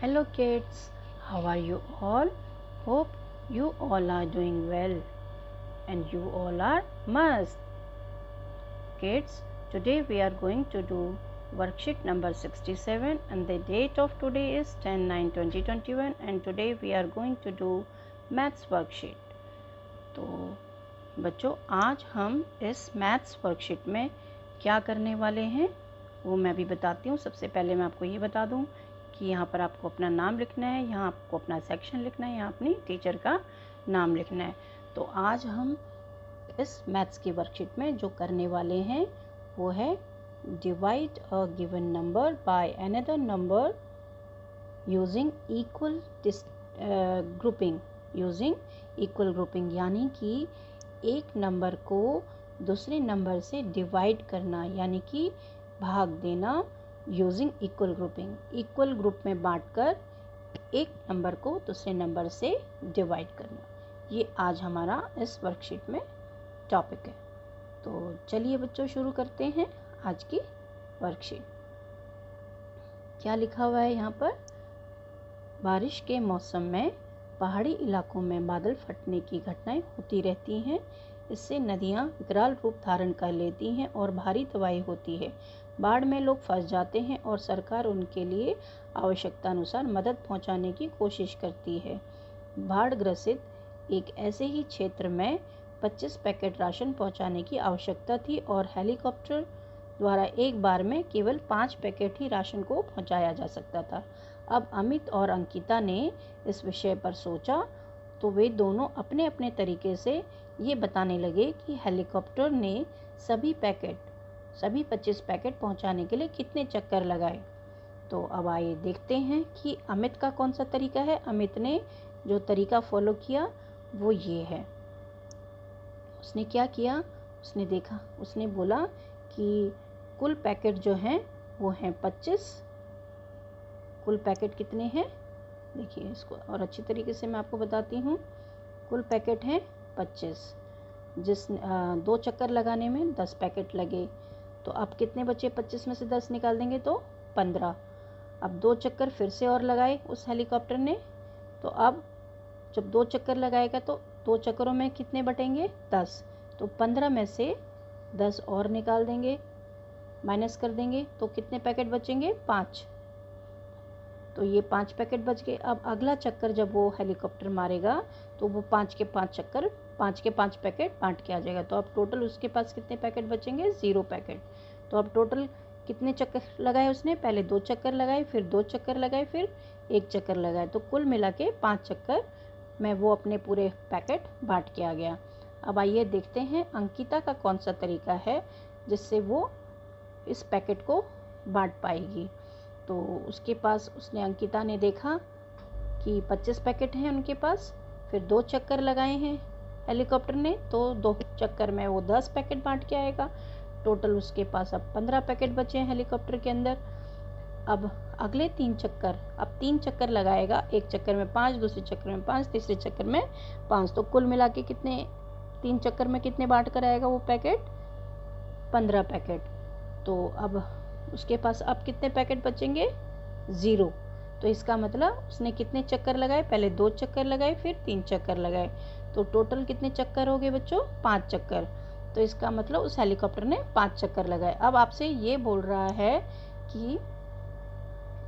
Hello kids, how are you all? Hope you all are doing well and you all are must. Kids, today we are going to do worksheet number 67 and the date of today is 10/9/2021 and today we are going to do maths worksheet. तो बच्चों आज हम इस maths worksheet में क्या करने वाले हैं वो मैं भी बताती हूँ। सबसे पहले मैं आपको ये बता दूँ कि यहाँ पर आपको अपना नाम लिखना है, यहाँ आपको अपना सेक्शन लिखना है, यहाँ अपनी टीचर का नाम लिखना है। तो आज हम इस मैथ्स की वर्कशीट में जो करने वाले हैं वो है divide a given number by another number using equal grouping यानी कि एक नंबर को दूसरे नंबर से डिवाइड करना यानी कि भाग देना using equal grouping. Equal group में बांटकर एक नंबर को दूसरे नंबर से डिवाइड करना, ये आज हमारा इस वर्कशीट में टॉपिक है। तो चलिए बच्चों शुरू करते हैं आज की वर्कशीट। क्या लिखा हुआ है यहाँ पर? बारिश के मौसम में पहाड़ी इलाकों में बादल फटने की घटनाएं होती रहती हैं। इससे नदियाँ विकराल रूप धारण कर लेती हैं और भारी तबाही होती है। बाढ़ में लोग फंस जाते हैं और सरकार उनके लिए आवश्यकता अनुसार मदद पहुंचाने की कोशिश करती है। बाढ़ ग्रसित एक ऐसे ही क्षेत्र में 25 पैकेट राशन पहुंचाने की आवश्यकता थी और हेलीकॉप्टर द्वारा एक बार में केवल 5 पैकेट ही राशन को पहुंचाया जा सकता था। अब अमित और अंकिता ने इस विषय पर सोचा तो वे दोनों अपने अपने तरीके से ये बताने लगे कि हेलीकॉप्टर ने सभी 25 पैकेट पहुंचाने के लिए कितने चक्कर लगाए। तो अब आइए देखते हैं कि अमित का कौन सा तरीका है। अमित ने जो तरीका फॉलो किया वो ये है। उसने क्या किया, उसने देखा, उसने बोला कि कुल पैकेट जो हैं वो हैं 25। कुल पैकेट कितने हैं देखिए इसको और अच्छी तरीके से मैं आपको बताती हूँ। कुल पैकेट हैं 25, जिस 2 चक्कर लगाने में 10 पैकेट लगे। तो अब कितने बचे? 25 में से 10 निकाल देंगे तो 15। अब 2 चक्कर फिर से और लगाए उस हेलीकॉप्टर ने। तो अब जब 2 चक्कर लगाएगा तो 2 चक्करों में कितने बटेंगे? 10। तो 15 में से 10 और निकाल देंगे, माइनस कर देंगे तो कितने पैकेट बचेंगे? 5। तो ये 5 पैकेट बच गए। अब अगला चक्कर जब वो हेलीकॉप्टर मारेगा तो वो 5 के 5 पैकेट बांट के आ जाएगा। तो अब टोटल उसके पास कितने पैकेट बचेंगे? 0 पैकेट। तो अब टोटल कितने चक्कर लगाए उसने? पहले 2 चक्कर लगाए, फिर 2 चक्कर लगाए, फिर 1 चक्कर लगाए। तो कुल मिला के 5 चक्कर में वो अपने पूरे पैकेट बांट के आ गया। अब आइए देखते हैं अंकिता का कौन सा तरीका है जिससे वो इस पैकेट को बांट पाएगी। तो उसके पास अंकिता ने देखा कि 25 पैकेट हैं उनके पास, फिर 2 चक्कर लगाए हैं हेलीकॉप्टर ने, तो 2 चक्कर में वो 10 पैकेट बांट के आएगा। टोटल उसके पास अब 15 पैकेट बचे हैं हेलीकॉप्टर के अंदर। अब अगले 3 चक्कर लगाएगा। एक चक्कर में 5, दूसरे चक्कर में 5, तीसरे चक्कर में 5। तो कुल मिला के कितने 3 चक्कर में कितने बांट कर आएगा वो पैकेट? 15 पैकेट। तो अब उसके पास अब कितने पैकेट बचेंगे? 0। तो इसका मतलब उसने कितने चक्कर लगाए? पहले 2 चक्कर लगाए, फिर 3 चक्कर लगाए। तो टोटल कितने चक्कर हो गए बच्चों? 5 चक्कर। तो इसका मतलब उस हेलीकॉप्टर ने 5 चक्कर लगाए। अब आपसे ये बोल रहा है कि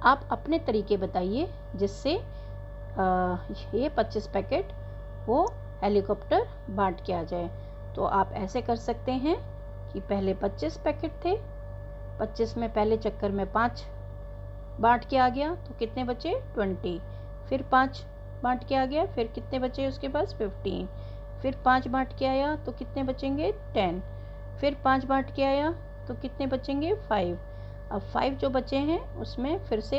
आप अपने तरीके बताइए जिससे ये 25 पैकेट वो हेलीकॉप्टर बांट के आ जाए। तो आप ऐसे कर सकते हैं कि पहले 25 पैकेट थे, 25 में पहले चक्कर में 5 बांट के आ गया तो कितने बचे? 20। फिर 5 बांट के आ गया, फिर कितने बचे उसके पास? 15। फिर 5 बांट के आया तो कितने बचेंगे? 10। फिर 5 बांट के आया तो कितने बचेंगे? 5। अब 5 जो बचे हैं उसमें फिर से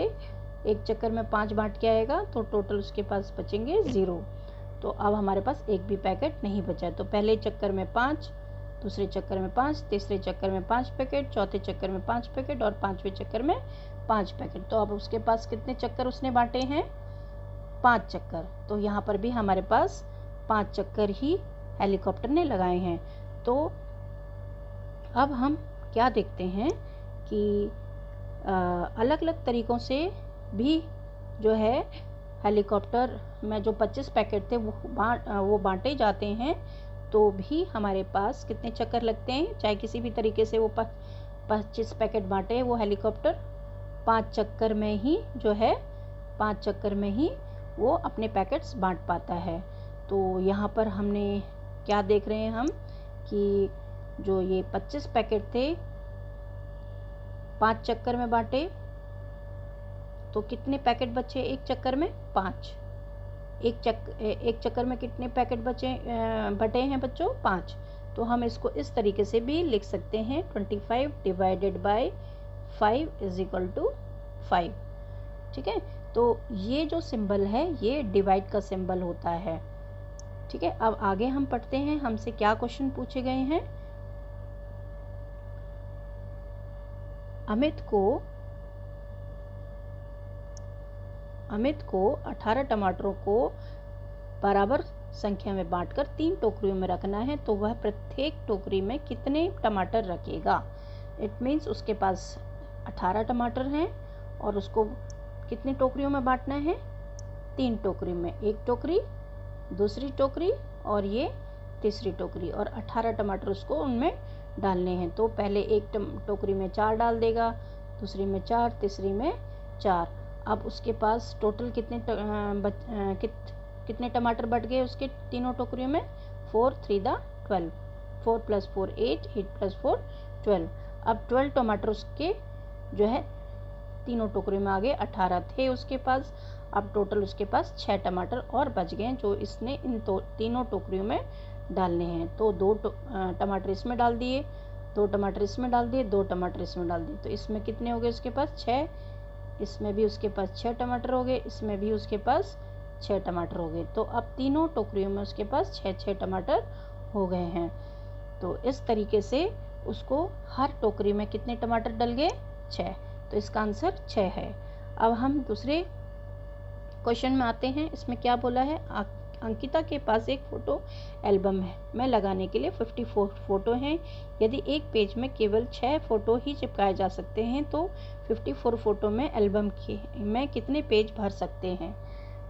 एक चक्कर में 5 बांट के आएगा तो टोटल उसके पास बचेंगे 0। तो अब हमारे पास एक भी पैकेट नहीं बचा। तो पहले चक्कर में 5, दूसरे चक्कर में 5, तीसरे चक्कर में 5 पैकेट, चौथे चक्कर में 5 पैकेट और 5वें चक्कर में 5 पैकेट। तो अब उसके पास कितने चक्कर उसने बांटे हैं? 5 चक्कर। तो यहाँ पर भी हमारे पास 5 चक्कर ही हेलीकॉप्टर ने लगाए हैं। तो अब हम क्या देखते हैं कि अलग अलग तरीक़ों से भी जो है हेलीकॉप्टर में जो 25 पैकेट थे वो बांटे जाते हैं, तो भी हमारे पास कितने चक्कर लगते हैं, चाहे किसी भी तरीके से वो 25 पैकेट बांटे वो हेलीकॉप्टर, 5 चक्कर में ही जो है 5 चक्कर में ही वो अपने पैकेट्स बांट पाता है। तो यहाँ पर हमने क्या देख रहे हैं हम कि जो ये 25 पैकेट थे 5 चक्कर में बांटे, तो कितने पैकेट बचे एक चक्कर में? 5। एक चक्कर में कितने पैकेट बटे हैं बच्चों? 5। तो हम इसको इस तरीके से भी लिख सकते हैं 25 divided by 5 is equal to 5। ठीक है, तो ये जो सिंबल है ये डिवाइड का सिंबल होता है। ठीक है, अब आगे हम पढ़ते हैं हमसे क्या क्वेश्चन पूछे गए हैं। अमित को 18 टमाटरों को बराबर संख्या में बांटकर 3 टोकरियों में रखना है, तो वह प्रत्येक टोकरी में कितने टमाटर रखेगा? इट मीन्स उसके पास 18 टमाटर हैं और उसको कितनी टोकरियों में बांटना है? 3 टोकरी में, एक टोकरी, दूसरी टोकरी और ये तीसरी टोकरी, और 18 टमाटर उसको उनमें डालने हैं। तो पहले एक टोकरी में 4 डाल देगा, दूसरी में 4, तीसरी में 4। अब उसके पास टोटल कितने टमाटर बट गए उसके तीनों टोकरियों में? 4 3 12, 4 + 4 8, 8 + 4 12। अब 12 टमाटर उसके जो है तीनों टोकरी में आ गए, 18 थे उसके पास। अब टोटल उसके पास 6 टमाटर और बच गए जो इसने इन तीनों टोकरियों में डालने हैं। तो 2 टमाटर इसमें डाल दिए, 2 टमाटर इसमें डाल दिए, 2 टमाटर इसमें डाल दिए, तो इसमें कितने हो गए उसके पास? 6। इसमें भी उसके पास 6 टमाटर हो गए, इसमें भी उसके पास 6 टमाटर हो गए। तो अब तीनों टोकरियों में उसके पास 6 टमाटर हो गए हैं। तो इस तरीके से उसको हर टोकरी में कितने टमाटर डल गए? 6। तो इसका आंसर 6 है। अब हम दूसरे क्वेश्चन में आते हैं। इसमें क्या बोला है? अंकिता के पास एक फ़ोटो एल्बम है में लगाने के लिए 54 फ़ोटो हैं। यदि एक पेज में केवल 6 फ़ोटो ही चिपकाए जा सकते हैं तो 54 फ़ोटो में एल्बम में कितने पेज भर सकते हैं?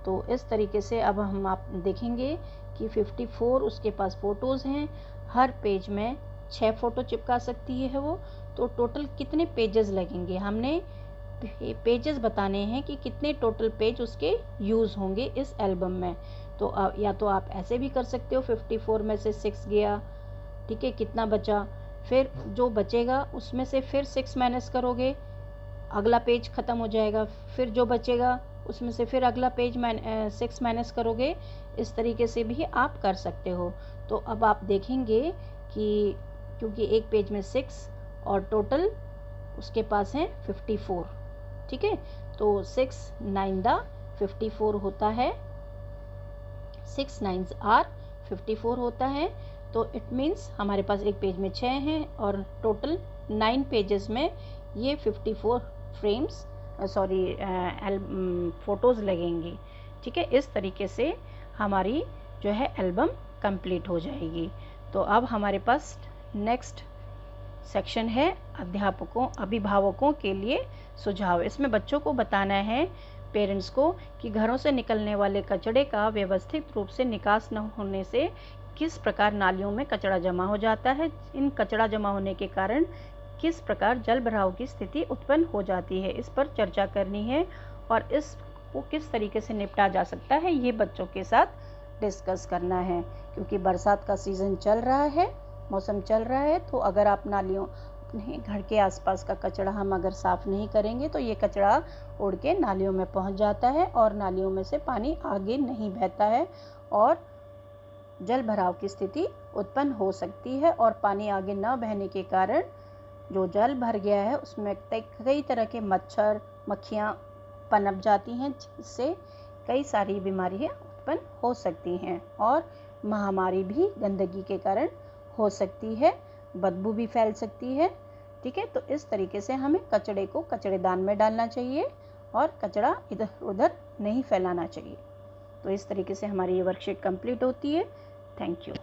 तो इस तरीके से अब हम आप देखेंगे कि 54 उसके पास फ़ोटोज़ हैं, हर पेज में 6 फ़ोटो चिपका सकती है वो, तो टोटल कितने पेजेस लगेंगे? हमने पेजेस बताने हैं कि कितने टोटल पेज उसके यूज़ होंगे इस एल्बम में। तो या तो आप ऐसे भी कर सकते हो, 54 में से 6 गया, ठीक है, कितना बचा? फिर जो बचेगा उसमें से फिर 6 माइनस करोगे, अगला पेज ख़त्म हो जाएगा। फिर जो बचेगा उसमें से फिर अगला पेज 6 माइनस करोगे। इस तरीके से भी आप कर सकते हो। तो अब आप देखेंगे कि क्योंकि एक पेज में 6 और टोटल उसके पास हैं 54, ठीक है, तो 6 9 54 होता है, 6 9s are 54 होता है। तो इट मीन्स हमारे पास एक पेज में 6 हैं और टोटल 9 पेजेस में ये 54 फ्रेम्स फ़ोटोज़ लगेंगी। ठीक है, इस तरीके से हमारी जो है एल्बम कंप्लीट हो जाएगी। तो अब हमारे पास नेक्स्ट सेक्शन है अभिभावकों के लिए सुझाव। इसमें बच्चों को बताना है, पेरेंट्स को, कि घरों से निकलने वाले कचरे का व्यवस्थित रूप से निकास न होने से किस प्रकार नालियों में कचरा जमा हो जाता है, इन कचरा जमा होने के कारण किस प्रकार जल भराव की स्थिति उत्पन्न हो जाती है, इस पर चर्चा करनी है और इसको किस तरीके से निपटा जा सकता है ये बच्चों के साथ डिस्कस करना है। क्योंकि बरसात का सीज़न चल रहा है, मौसम चल रहा है, तो अगर आप नालियों अपने घर के आसपास का कचरा हम अगर साफ़ नहीं करेंगे तो ये कचरा उड़ के नालियों में पहुंच जाता है और नालियों में से पानी आगे नहीं बहता है और जल भराव की स्थिति उत्पन्न हो सकती है। और पानी आगे न बहने के कारण जो जल भर गया है उसमें कई तरह के मच्छर मक्खियाँ पनप जाती हैं, जिससे कई सारी बीमारियाँ उत्पन्न हो सकती हैं और महामारी भी गंदगी के कारण हो सकती है, बदबू भी फैल सकती है। ठीक है, तो इस तरीके से हमें कचड़े को कचड़ेदान में डालना चाहिए और कचरा इधर उधर नहीं फैलाना चाहिए। तो इस तरीके से हमारी ये वर्कशीट कंप्लीट होती है। Thank you.